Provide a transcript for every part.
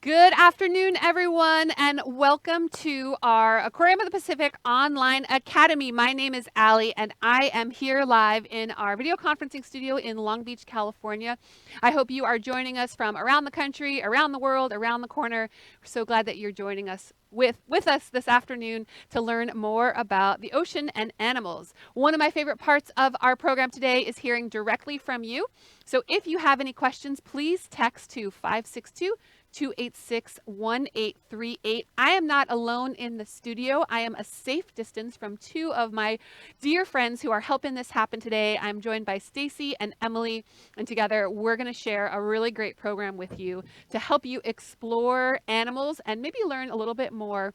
Good afternoon, everyone, and welcome to our Aquarium of the Pacific Online Academy. My name is Allie, and I am here live in our video conferencing studio in Long Beach, California. I hope you are joining us from around the country, around the world, around the corner. We're so glad that you're joining us with us this afternoon to learn more about the ocean and animals. One of my favorite parts of our program today is hearing directly from you. So if you have any questions, please text to 562-286-1838. I am not alone in the studio. I am a safe distance from two of my dear friends who are helping this happen today. I'm joined by Stacy and Emily, and together we're going to share a really great program with you to help you explore animals and maybe learn a little bit more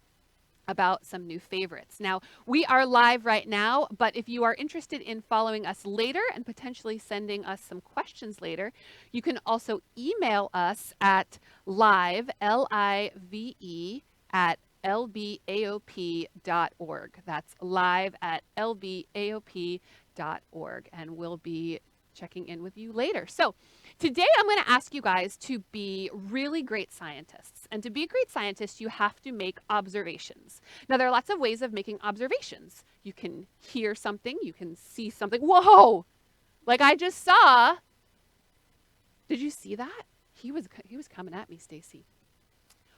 about some new favorites. Now, we are live right now, but if you are interested in following us later and potentially sending us some questions later, you can also email us at live, L-I-V-E, at lbaop.org. That's live at lbaop.org, and we'll be checking in with you later. So today I'm going to ask you guys to be really great scientists. And to be a great scientist, you have to make observations. Now, there are lots of ways of making observations. You can hear something, you can see something. Whoa! Like I just saw. Did you see that? He was coming at me, Stacy.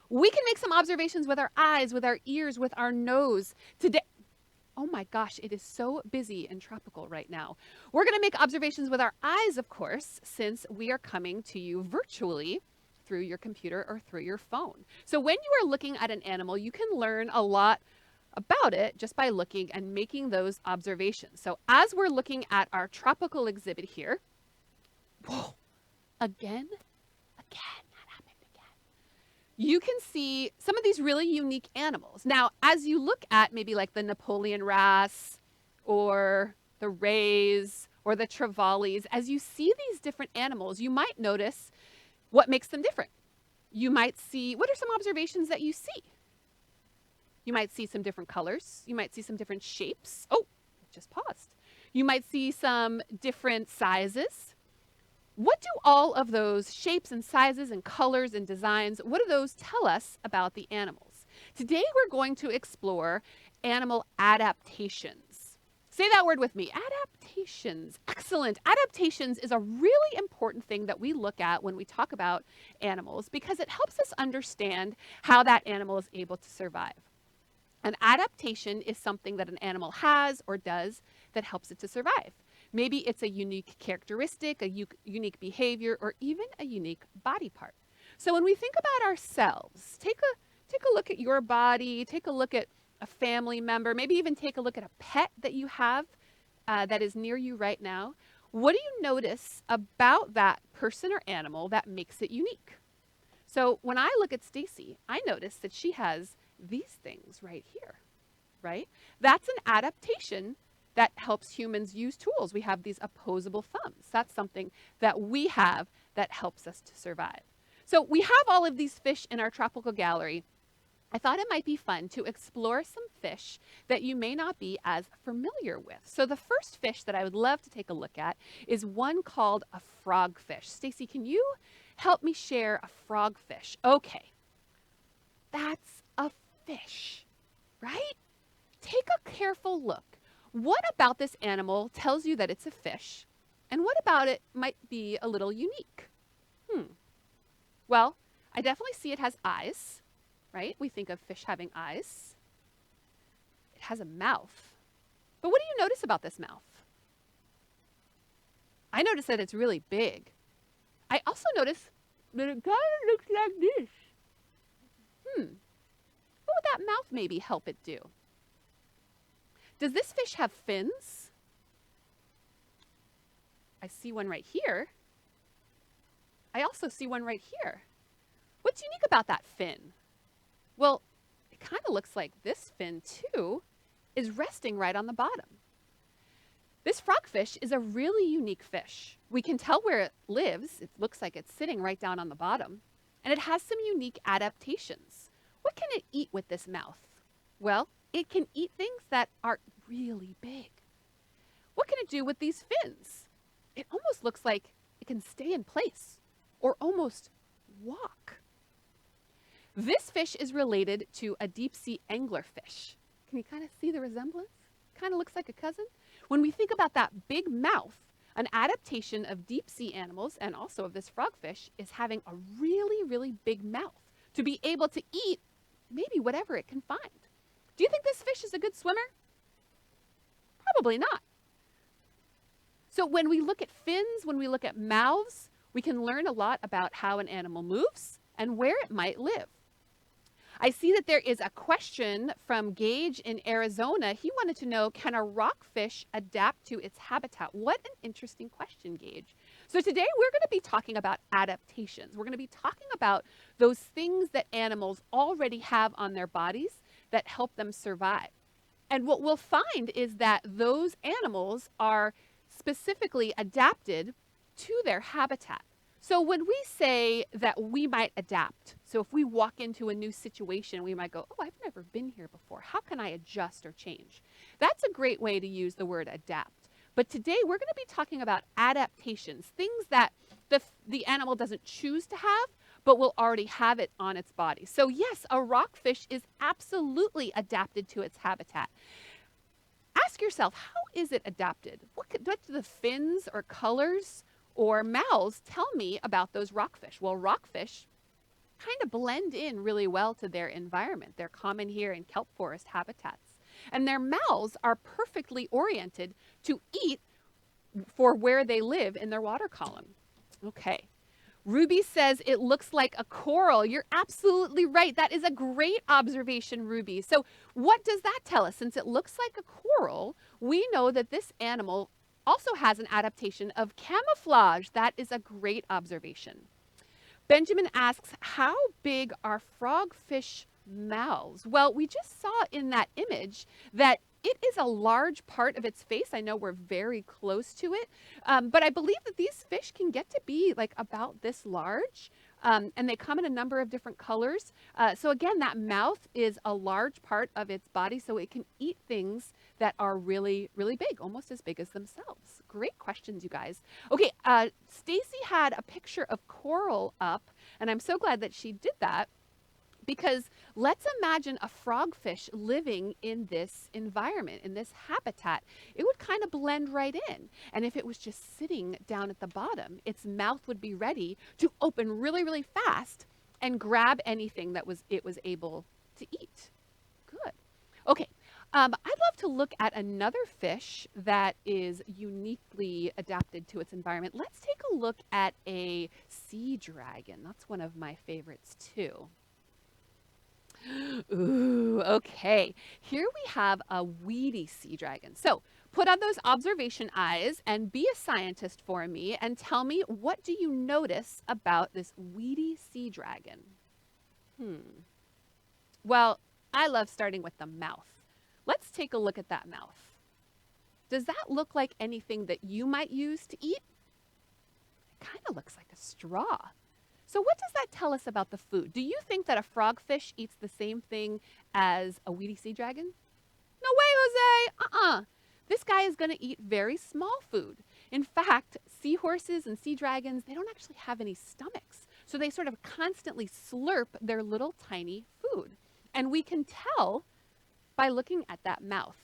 We can make some observations with our eyes, with our ears, with our nose. Today, oh my gosh, it is so busy and tropical right now. We're going to make observations with our eyes, of course, since we are coming to you virtually through your computer or through your phone. So when you are looking at an animal, you can learn a lot about it just by looking and making those observations. So as we're looking at our tropical exhibit here, whoa, again, that happened again. You can see some of these really unique animals. Now, as you look at maybe like the Napoleon wrasse or the rays or the trevallies, as you see these different animals, you might notice what makes them different. You might see, what are some observations that you see? You might see some different colors. You might see some different shapes. Oh, it just paused. You might see some different sizes. What do all of those shapes and sizes and colors and designs, what do those tell us about the animals? Today we're going to explore animal adaptations. Say that word with me, adaptations. Excellent. Adaptations is a really important thing that we look at when we talk about animals because it helps us understand how that animal is able to survive. An adaptation is something that an animal has or does that helps it to survive. Maybe it's a unique characteristic, a unique behavior, or even a unique body part. So when we think about ourselves, take a look at your body, take a look at a family member, maybe even take a look at a pet that you have that is near you right now. What do you notice about that person or animal that makes it unique? So when I look at Stacy, I notice that she has these things right here, right? That's an adaptation that helps humans use tools. We have these opposable thumbs. That's something that we have that helps us to survive. So we have all of these fish in our tropical gallery. I thought it might be fun to explore some fish that you may not be as familiar with. So the first fish that I would love to take a look at is one called a frogfish. Stacy, can you help me share a frogfish? Okay, that's a fish, right? Take a careful look. What about this animal tells you that it's a fish? And what about it might be a little unique? Well, I definitely see it has eyes, right? We think of fish having eyes. It has a mouth. But what do you notice about this mouth? I notice that it's really big. I also notice that it kind of looks like this. What would that mouth maybe help it do? Does this fish have fins? I see one right here. I also see one right here. What's unique about that fin? Well, it kind of looks like this fin too is resting right on the bottom. This frogfish is a really unique fish. We can tell where it lives. It looks like it's sitting right down on the bottom. And it has some unique adaptations. What can it eat with this mouth? Well, it can eat things that are really big. What can it do with these fins? It almost looks like it can stay in place or almost walk. This fish is related to a deep sea anglerfish. Can you kind of see the resemblance? Kind of looks like a cousin. When we think about that big mouth, an adaptation of deep sea animals and also of this frogfish is having a really, really big mouth to be able to eat maybe whatever it can find. Do you think this fish is a good swimmer? Probably not. So when we look at fins, when we look at mouths, we can learn a lot about how an animal moves and where it might live. I see that there is a question from Gage in Arizona. He wanted to know, can a rockfish adapt to its habitat? What an interesting question, Gage. So today we're going to be talking about adaptations. We're going to be talking about those things that animals already have on their bodies that help them survive. And what we'll find is that those animals are specifically adapted to their habitat. So when we say that we might adapt, so if we walk into a new situation, we might go, oh, I've never been here before. How can I adjust or change? That's a great way to use the word adapt. But today we're going to be talking about adaptations, things that the animal doesn't choose to have, but will already have it on its body. So yes, a rockfish is absolutely adapted to its habitat. Ask yourself, how is it adapted? What do the fins or colors or mouths tell me about those rockfish? Well, rockfish kind of blend in really well to their environment. They're common here in kelp forest habitats. And their mouths are perfectly oriented to eat for where they live in their water column. Okay. Ruby says it looks like a coral. You're absolutely right. That is a great observation, Ruby. So what does that tell us? Since it looks like a coral, we know that this animal also has an adaptation of camouflage. That is a great observation. Benjamin asks, how big are frogfish mouths? Well, we just saw in that image that it is a large part of its face. I know we're very close to it, but I believe that these fish can get to be like about this large, and they come in a number of different colors. So again, that mouth is a large part of its body, so it can eat things that are really, really big, almost as big as themselves. Great questions, you guys. Okay, Stacy had a picture of coral up, and I'm so glad that she did that. Because let's imagine a frogfish living in this environment, in this habitat. It would kind of blend right in. And if it was just sitting down at the bottom, its mouth would be ready to open really, really fast and grab anything that it was able to eat. Good. Okay. I'd love to look at another fish that is uniquely adapted to its environment. Let's take a look at a sea dragon. That's one of my favorites too. Ooh, okay. Here we have a weedy sea dragon. So put on those observation eyes and be a scientist for me and tell me, what do you notice about this weedy sea dragon? Well, I love starting with the mouth. Let's take a look at that mouth. Does that look like anything that you might use to eat? It kind of looks like a straw. So what does that tell us about the food? Do you think that a frogfish eats the same thing as a weedy sea dragon? No way, Jose! This guy is going to eat very small food. In fact, seahorses and sea dragons, they don't actually have any stomachs. So they sort of constantly slurp their little tiny food. And we can tell by looking at that mouth.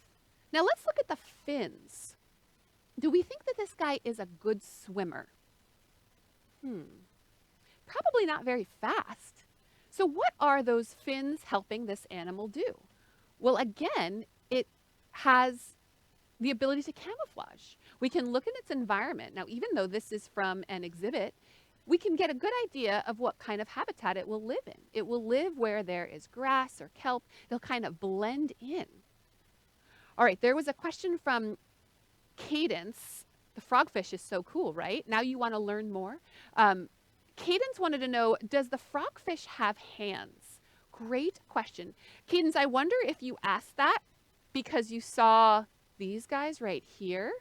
Now let's look at the fins. Do we think that this guy is a good swimmer? Probably not very fast. So what are those fins helping this animal do? Well, again, it has the ability to camouflage. We can look at its environment. Now, even though this is from an exhibit, we can get a good idea of what kind of habitat it will live in. It will live where there is grass or kelp. They'll kind of blend in. All right, there was a question from Cadence. The frogfish is so cool, right? Now you want to learn more. Cadence wanted to know, does the frogfish have hands? Great question. Cadence, I wonder if you asked that because you saw these guys right here.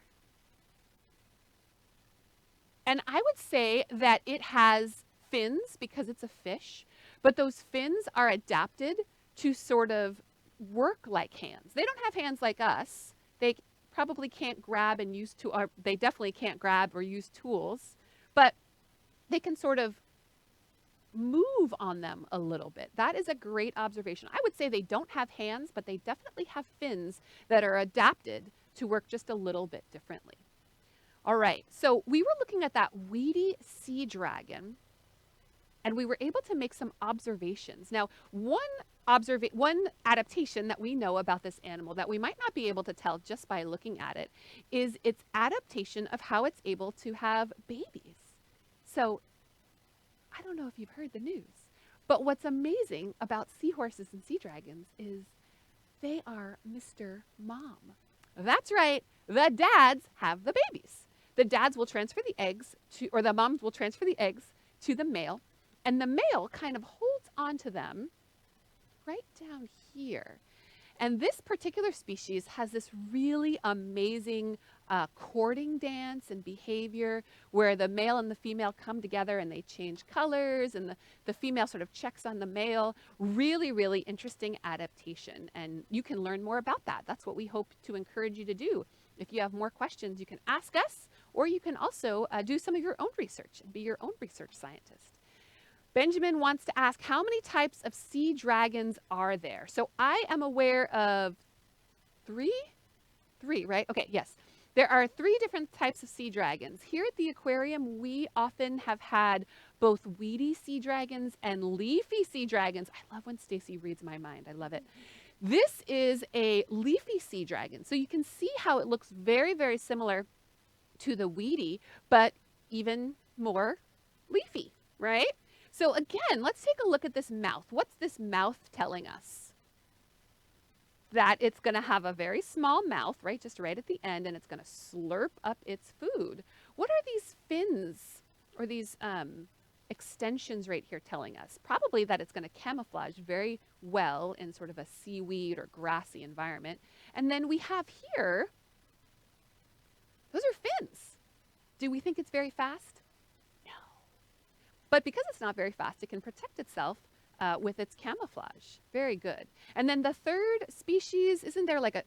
And I would say that it has fins because it's a fish, but those fins are adapted to sort of work like hands. They don't have hands like us. They probably can't grab and use or they definitely can't grab or use tools, but they can sort of move on them a little bit. That is a great observation. I would say they don't have hands, but they definitely have fins that are adapted to work just a little bit differently. All right, so we were looking at that weedy sea dragon, and we were able to make some observations. Now, one adaptation that we know about this animal that we might not be able to tell just by looking at it is its adaptation of how it's able to have babies. So I don't know if you've heard the news, but what's amazing about seahorses and sea dragons is they are Mr. Mom. That's right, the dads have the babies. The dads will transfer the eggs to, or the moms will transfer the eggs to the male, and the male kind of holds on to them right down here. And this particular species has this really amazing courting dance and behavior where the male and the female come together and they change colors, and the female sort of checks on the male. Really, really interesting adaptation. And you can learn more about that. That's what we hope to encourage you to do. If you have more questions, you can ask us, or you can also do some of your own research and be your own research scientist. Benjamin wants to ask, how many types of sea dragons are there? So I am aware of three, right? Okay, yes. There are 3 different types of sea dragons. Here at the aquarium, we often have had both weedy sea dragons and leafy sea dragons. I love when Stacy reads my mind. I love it. This is a leafy sea dragon. So you can see how it looks very, very similar to the weedy, but even more leafy, right? So again, let's take a look at this mouth. What's this mouth telling us? That it's going to have a very small mouth, right, just right at the end, and it's going to slurp up its food. What are these fins or these extensions right here telling us? Probably that it's going to camouflage very well in sort of a seaweed or grassy environment. And then we have here, those are fins. Do we think it's very fast? But because it's not very fast, it can protect itself with its camouflage. Very good. And then the third species, isn't there like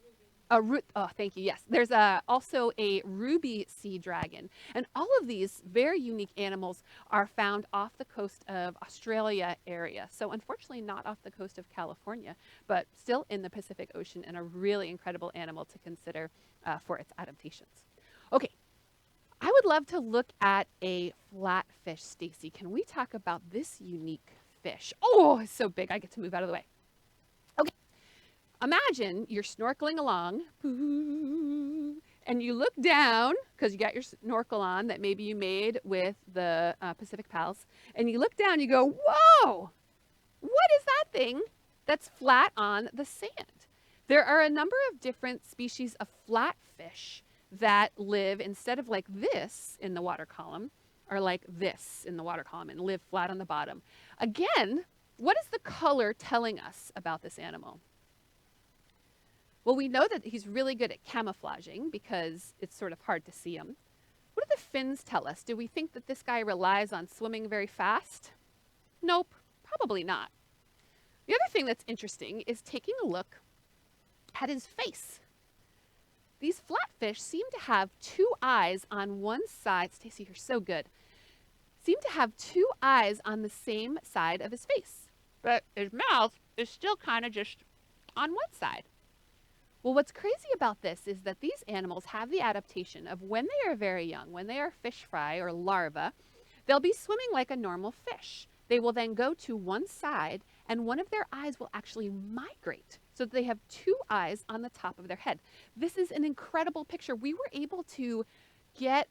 oh, thank you, yes. There's also a ruby sea dragon. And all of these very unique animals are found off the coast of Australia area. So unfortunately not off the coast of California, but still in the Pacific Ocean, and a really incredible animal to consider for its adaptations. Okay. I would love to look at a flatfish, Stacy. Can we talk about this unique fish? Oh, it's so big. I get to move out of the way. Okay. Imagine you're snorkeling along, and you look down, because you got your snorkel on that maybe you made with the Pacific Pals, and you look down, you go, whoa, what is that thing that's flat on the sand? There are a number of different species of flatfish that live, instead of like this in the water column, are like this in the water column and live flat on the bottom. Again, what is the color telling us about this animal? Well, we know that he's really good at camouflaging because it's sort of hard to see him. What do the fins tell us? Do we think that this guy relies on swimming very fast? Nope, probably not. The other thing that's interesting is taking a look at his face. These flatfish seem to have 2 eyes on one side. Stacy, you're so good. Seem to have 2 eyes on the same side of his face. But his mouth is still kind of just on one side. Well, what's crazy about this is that these animals have the adaptation of when they are very young, when they are fish fry or larvae, they'll be swimming like a normal fish. They will then go to one side, and one of their eyes will actually migrate so that they have 2 eyes on the top of their head. This is an incredible picture. We were able to get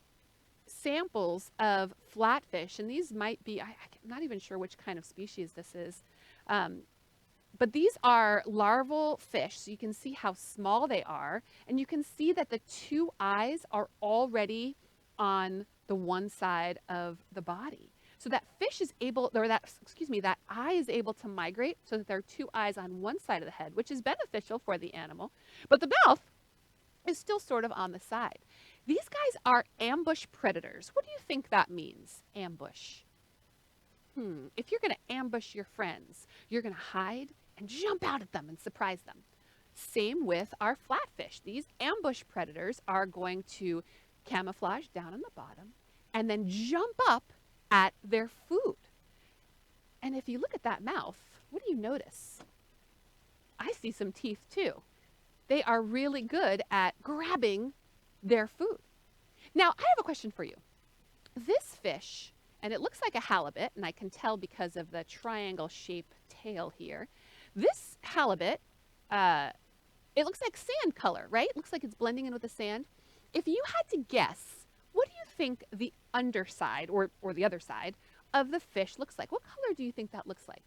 samples of flatfish, and these might be, I'm not even sure which kind of species this is, but these are larval fish, so you can see how small they are, and you can see that the 2 eyes are already on the one side of the body. So that fish is able, or that eye is able to migrate so that there are 2 eyes on one side of the head, which is beneficial for the animal, but the mouth is still sort of on the side. These guys are ambush predators. What do you think that means, ambush? If you're going to ambush your friends, you're going to hide and jump out at them and surprise them. Same with our flatfish. These ambush predators are going to camouflage down on the bottom and then jump up at their food. And if you look at that mouth, what do you notice? I see some teeth too. They are really good at grabbing their food. Now, I have a question for you. This fish, and it looks like a halibut, and I can tell because of the triangle shaped tail here. This halibut, it looks like sand color, right? It looks like it's blending in with the sand. If you had to guess, what do you think the underside or the other side of the fish looks like? What color do you think that looks like?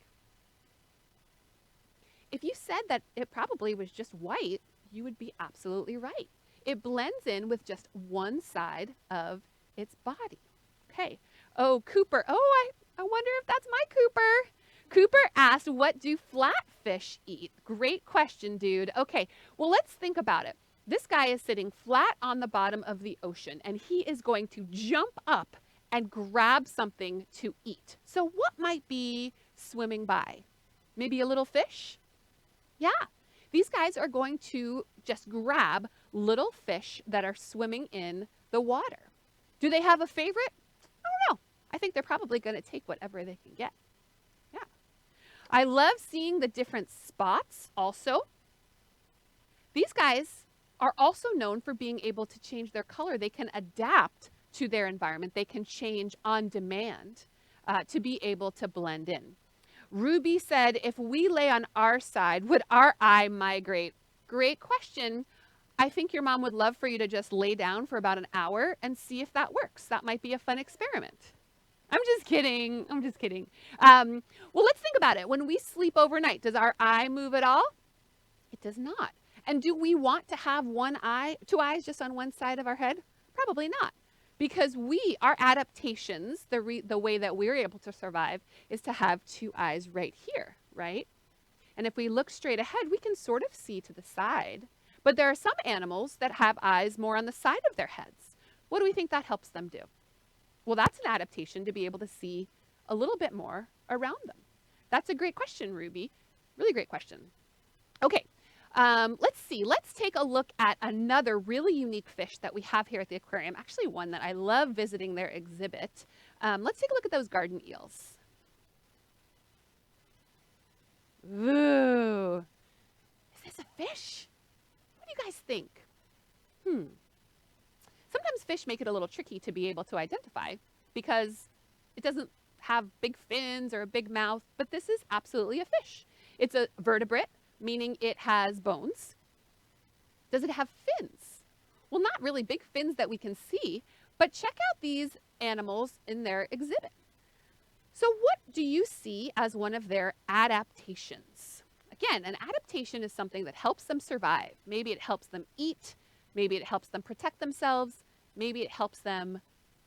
If you said that it probably was just white, you would be absolutely right. It blends in with just one side of its body. Okay. Oh, Cooper. Oh, I wonder if that's my Cooper. Cooper asked, what do flatfish eat? Great question, dude. Okay, well, let's think about it. This guy is sitting flat on the bottom of the ocean, and he is going to jump up and grab something to eat. So what might be swimming by? Maybe a little fish? Yeah, these guys are going to just grab little fish that are swimming in the water. Do they have a favorite? I don't know. I think they're probably going to take whatever they can get. Yeah. I love seeing the different spots also. These guys are also known for being able to change their color. They can adapt to their environment. They can change on demand to be able to blend in. Ruby said, if we lay on our side, would our eye migrate? Great question. I think your mom would love for you to just lay down for about an hour and see if that works. That might be a fun experiment. I'm just kidding. I'm just kidding. Well, let's think about it. When we sleep overnight, does our eye move at all? It does not. And do we want to have two eyes just on one side of our head? Probably not. Because our adaptations, the way that we're able to survive is to have two eyes right here, right? And if we look straight ahead, we can sort of see to the side. But there are some animals that have eyes more on the side of their heads. What do we think that helps them do? Well, that's an adaptation to be able to see a little bit more around them. That's a great question, Ruby. Really great question. Okay. Let's see. Let's take a look at another really unique fish that we have here at the aquarium. Actually, one that I love visiting their exhibit. Let's take a look at those garden eels. Ooh. Is this a fish? What do you guys think? Sometimes fish make it a little tricky to be able to identify because it doesn't have big fins or a big mouth, but this is absolutely a fish. It's a vertebrate, meaning it has bones. Does it have fins? Well, not really big fins that we can see, but check out these animals in their exhibit. So what do you see as one of their adaptations? Again, an adaptation is something that helps them survive. Maybe it helps them eat. Maybe it helps them protect themselves. Maybe it helps them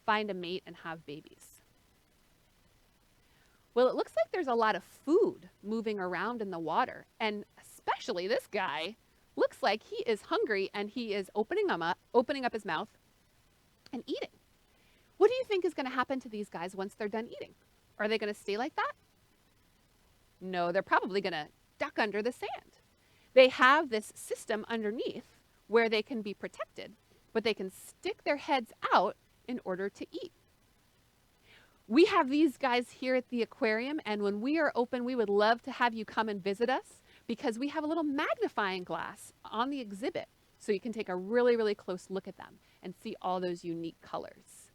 find a mate and have babies. Well, it looks like there's a lot of food moving around in the water, and especially this guy looks like he is hungry and he is opening up his mouth and eating. What do you think is going to happen to these guys once they're done eating? Are they going to stay like that? No, they're probably going to duck under the sand. They have this system underneath where they can be protected, but they can stick their heads out in order to eat. We have these guys here at the aquarium, and when we are open, we would love to have you come and visit us because we have a little magnifying glass on the exhibit so you can take a really, really close look at them and see all those unique colors.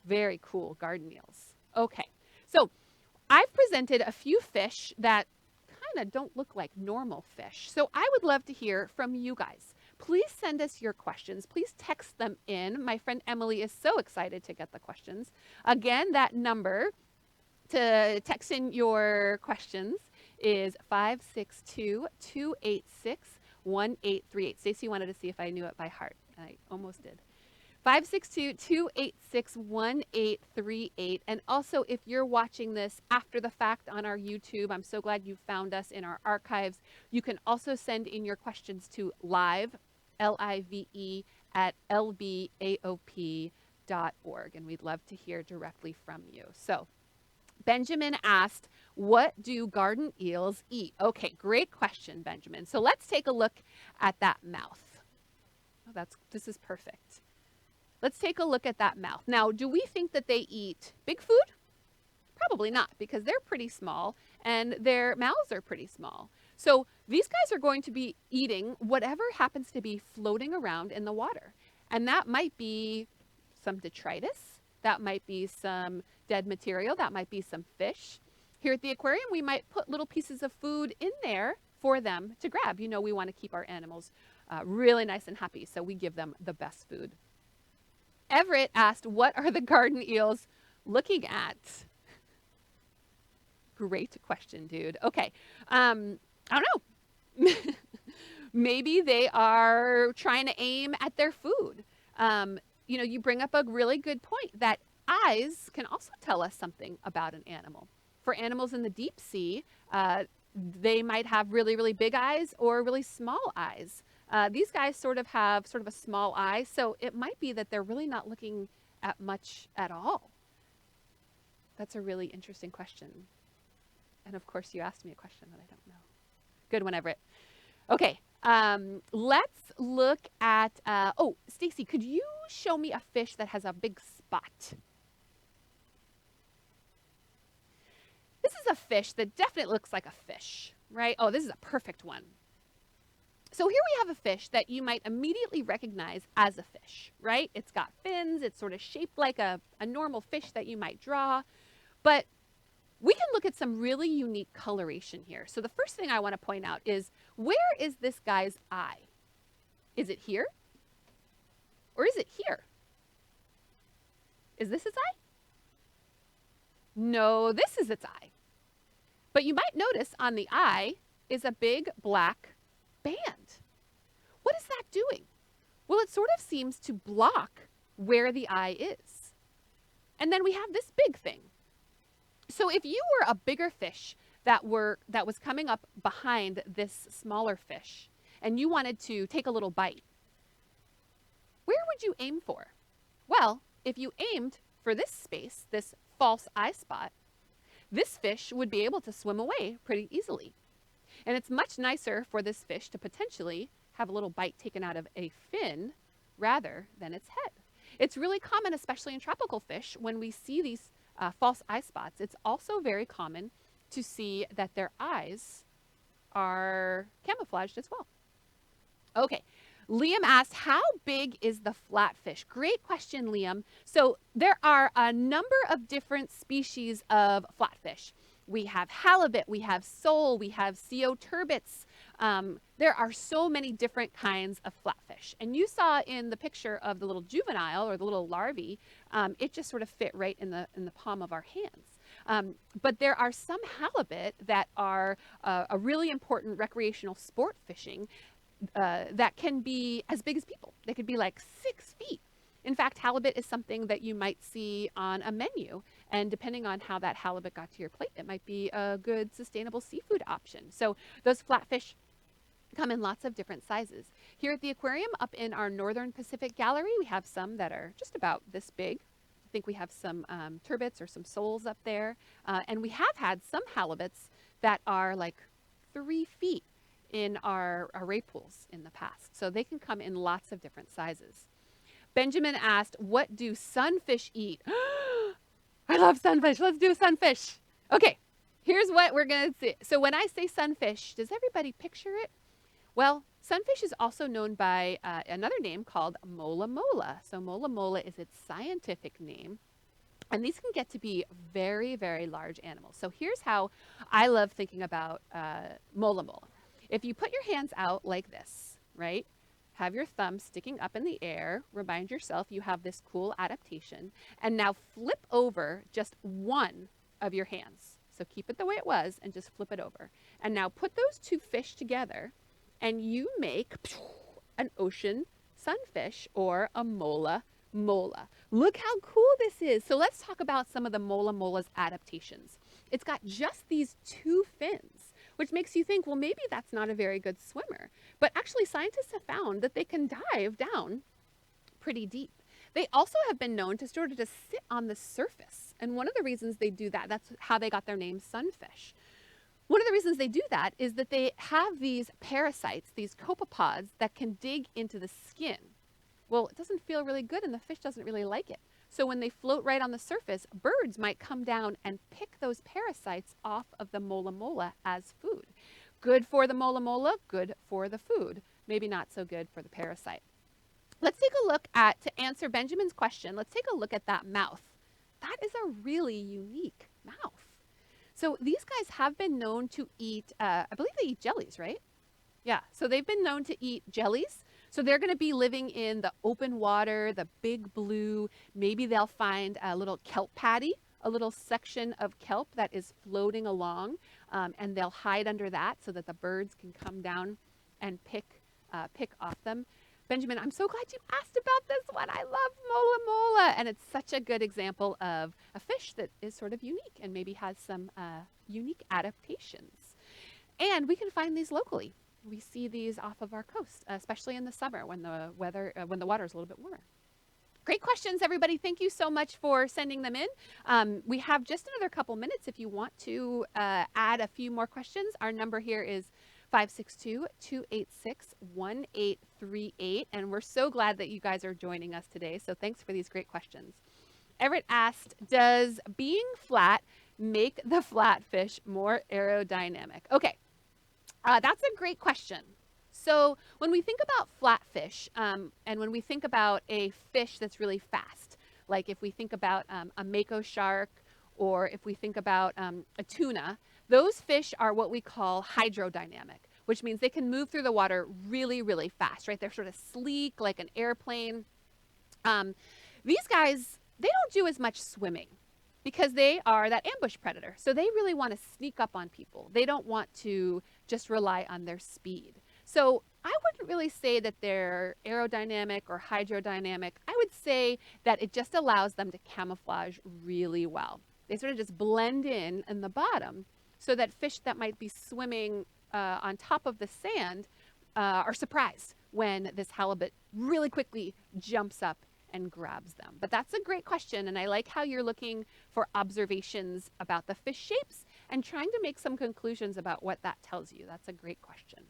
Very cool garden eels. Okay, so I've presented a few fish that kind of don't look like normal fish. So I would love to hear from you guys. Please send us your questions. Please text them in. My friend Emily is so excited to get the questions. Again, that number to text in your questions is 562-286-1838. Stacey wanted to see if I knew it by heart. I almost did. 562-286-1838. And also, if you're watching this after the fact on our YouTube, I'm so glad you found us in our archives. You can also send in your questions to live, L-I-V-E, at lbaop.org. And we'd love to hear directly from you. So Benjamin asked, what do garden eels eat? Okay, great question, Benjamin. So let's take a look at that mouth. Oh, this is perfect. Let's take a look at that mouth. Now, do we think that they eat big food? Probably not, because they're pretty small and their mouths are pretty small. So these guys are going to be eating whatever happens to be floating around in the water. And that might be some detritus, that might be some dead material, that might be some fish. Here at the aquarium, we might put little pieces of food in there for them to grab. You know, we want to keep our animals really nice and happy, so we give them the best food. Everett asked, what are the garden eels looking at? Great question, dude. Okay. I don't know. Maybe they are trying to aim at their food. You know, you bring up a really good point that eyes can also tell us something about an animal. For animals in the deep sea, they might have really, really big eyes or really small eyes. These guys sort of have a small eye, so it might be that they're really not looking at much at all. That's a really interesting question. And of course, you asked me a question that I don't know. Good one, Everett. Okay, let's look at, oh, Stacy, could you show me a fish that has a big spot? This is a fish that definitely looks like a fish, right? Oh, this is a perfect one. So here we have a fish that you might immediately recognize as a fish, right? It's got fins, it's sort of shaped like a normal fish that you might draw, but we can look at some really unique coloration here. So the first thing I want to point out is, where is this guy's eye? Is it here? Or is it here? Is this its eye? No, this is its eye. But you might notice on the eye is a big black band. What is that doing? Well, it sort of seems to block where the eye is. And then we have this big thing. So if you were a bigger fish that was coming up behind this smaller fish and you wanted to take a little bite, where would you aim for? Well, if you aimed for this space, this false eye spot, this fish would be able to swim away pretty easily. And it's much nicer for this fish to potentially have a little bite taken out of a fin rather than its head. It's really common, especially in tropical fish, when we see these false eye spots. It's also very common to see that their eyes are camouflaged as well. Okay, Liam asked, how big is the flatfish? Great question, Liam. So there are a number of different species of flatfish. We have halibut, we have sole, we have CO turbots. There are so many different kinds of flatfish. And you saw in the picture of the little juvenile or the little larvae, it just sort of fit right in the palm of our hands. But there are some halibut that are a really important recreational sport fishing that can be as big as people. They could be like 6 feet. In fact, halibut is something that you might see on a menu, and depending on how that halibut got to your plate, it might be a good sustainable seafood option. So those flatfish come in lots of different sizes. Here at the aquarium, up in our Northern Pacific Gallery, we have some that are just about this big. I think we have some turbots or some soles up there, and we have had some halibuts that are like 3 feet in our ray pools in the past. So they can come in lots of different sizes. Benjamin asked, what do sunfish eat? I love sunfish. Let's do sunfish. Okay, here's what we're going to see. So when I say sunfish, does everybody picture it? Well, sunfish is also known by another name called mola mola. So mola mola is its scientific name. And these can get to be very, very large animals. So here's how I love thinking about mola mola. If you put your hands out like this, right? Have your thumb sticking up in the air. Remind yourself you have this cool adaptation. And now flip over just one of your hands. So keep it the way it was and just flip it over. And now put those two fish together and you make an ocean sunfish or a mola mola. Look how cool this is. So let's talk about some of the mola mola's adaptations. It's got just these two fins, which makes you think, well, maybe that's not a very good swimmer. But actually, scientists have found that they can dive down pretty deep. They also have been known to sort of just sit on the surface. And one of the reasons they do that, that's how they got their name sunfish. One of the reasons they do that is that they have these parasites, these copepods that can dig into the skin. Well, it doesn't feel really good and the fish doesn't really like it. So when they float right on the surface, birds might come down and pick those parasites off of the mola mola as food. Good for the mola mola, good for the food. Maybe not so good for the parasite. Let's take a look at, to answer Benjamin's question, let's take a look at that mouth. That is a really unique mouth. So these guys have been known to eat, I believe they eat jellies, right? Yeah, so they've been known to eat jellies. So they're going to be living in the open water, the big blue. Maybe they'll find a little kelp patty, a little section of kelp that is floating along, and they'll hide under that so that the birds can come down and pick off them. Benjamin, I'm so glad you asked about this one. I love mola mola, and it's such a good example of a fish that is sort of unique and maybe has some unique adaptations. And we can find these locally. We see these off of our coast, especially in the summer when the water is a little bit warmer. Great questions, everybody. Thank you so much for sending them in. We have just another couple minutes if you want to add a few more questions. Our number here is 562-286-1838, and we're so glad that you guys are joining us today. So thanks for these great questions. Everett asked, does being flat make the flatfish more aerodynamic? Okay, that's a great question. So when we think about flatfish, and when we think about a fish that's really fast, like if we think about a mako shark, or if we think about a tuna, those fish are what we call hydrodynamic, which means they can move through the water really, really fast, right? They're sort of sleek like an airplane. These guys, they don't do as much swimming because they are that ambush predator. So they really want to sneak up on people. They don't want to just rely on their speed. So I wouldn't really say that they're aerodynamic or hydrodynamic. I would say that it just allows them to camouflage really well. They sort of just blend in the bottom so that fish that might be swimming on top of the sand are surprised when this halibut really quickly jumps up and grabs them. But that's a great question, and I like how you're looking for observations about the fish shapes and trying to make some conclusions about what that tells you. That's a great question.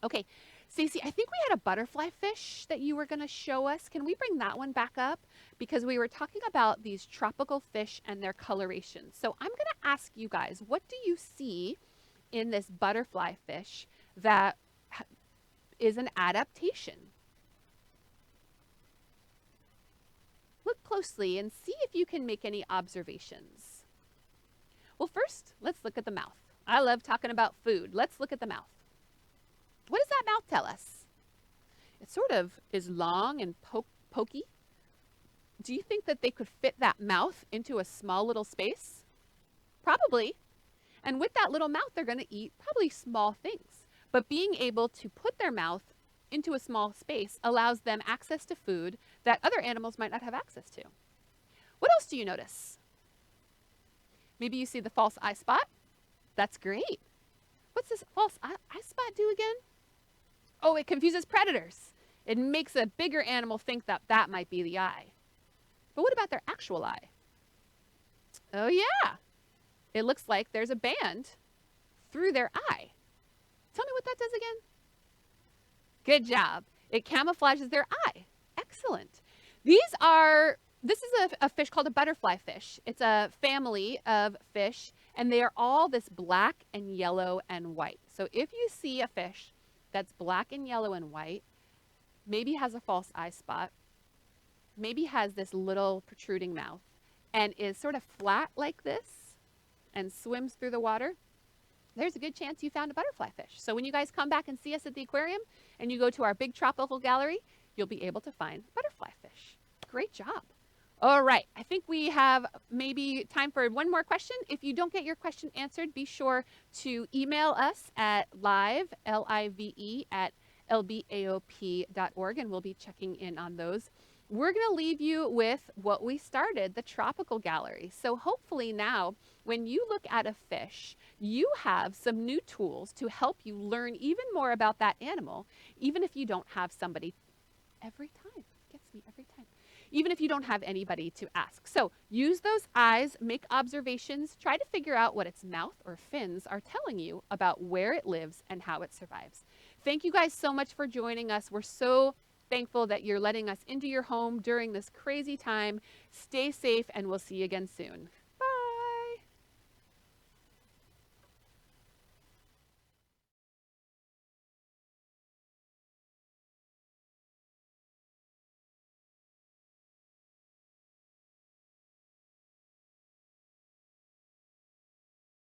Okay, Stacey, I think we had a butterfly fish that you were going to show us. Can we bring that one back up? Because we were talking about these tropical fish and their coloration. So I'm going to ask you guys, what do you see in this butterfly fish that is an adaptation? Look closely and see if you can make any observations. Well, first, let's look at the mouth. I love talking about food. Let's look at the mouth. What does that mouth tell us? It sort of is long and pokey. Do you think that they could fit that mouth into a small little space? Probably. And with that little mouth, they're going to eat probably small things. But being able to put their mouth into a small space allows them access to food that other animals might not have access to. What else do you notice? Maybe you see the false eye spot. That's great. What's this false eye spot do again? Oh, it confuses predators. It makes a bigger animal think that that might be the eye. But what about their actual eye? Oh yeah, it looks like there's a band through their eye. Tell me what that does again. Good job. It camouflages their eye. Excellent. This is a fish called a butterfly fish. It's a family of fish, and they are all this black and yellow and white. So if you see a fish that's black and yellow and white, maybe has a false eye spot, maybe has this little protruding mouth, and is sort of flat like this and swims through the water, there's a good chance you found a butterfly fish. So when you guys come back and see us at the aquarium and you go to our big tropical gallery, you'll be able to find butterfly fish. Great job. All right, I think we have maybe time for one more question. If you don't get your question answered, be sure to email us at live, L-I-V-E, at lbaop.org, and we'll be checking in on those. We're going to leave you with what we started, the tropical gallery. So hopefully now, when you look at a fish, you have some new tools to help you learn even more about that animal, even if you don't have somebody every time. Gets me every time. Even if you don't have anybody to ask. So use those eyes, make observations, try to figure out what its mouth or fins are telling you about where it lives and how it survives. Thank you guys so much for joining us. We're so thankful that you're letting us into your home during this crazy time. Stay safe, and we'll see you again soon.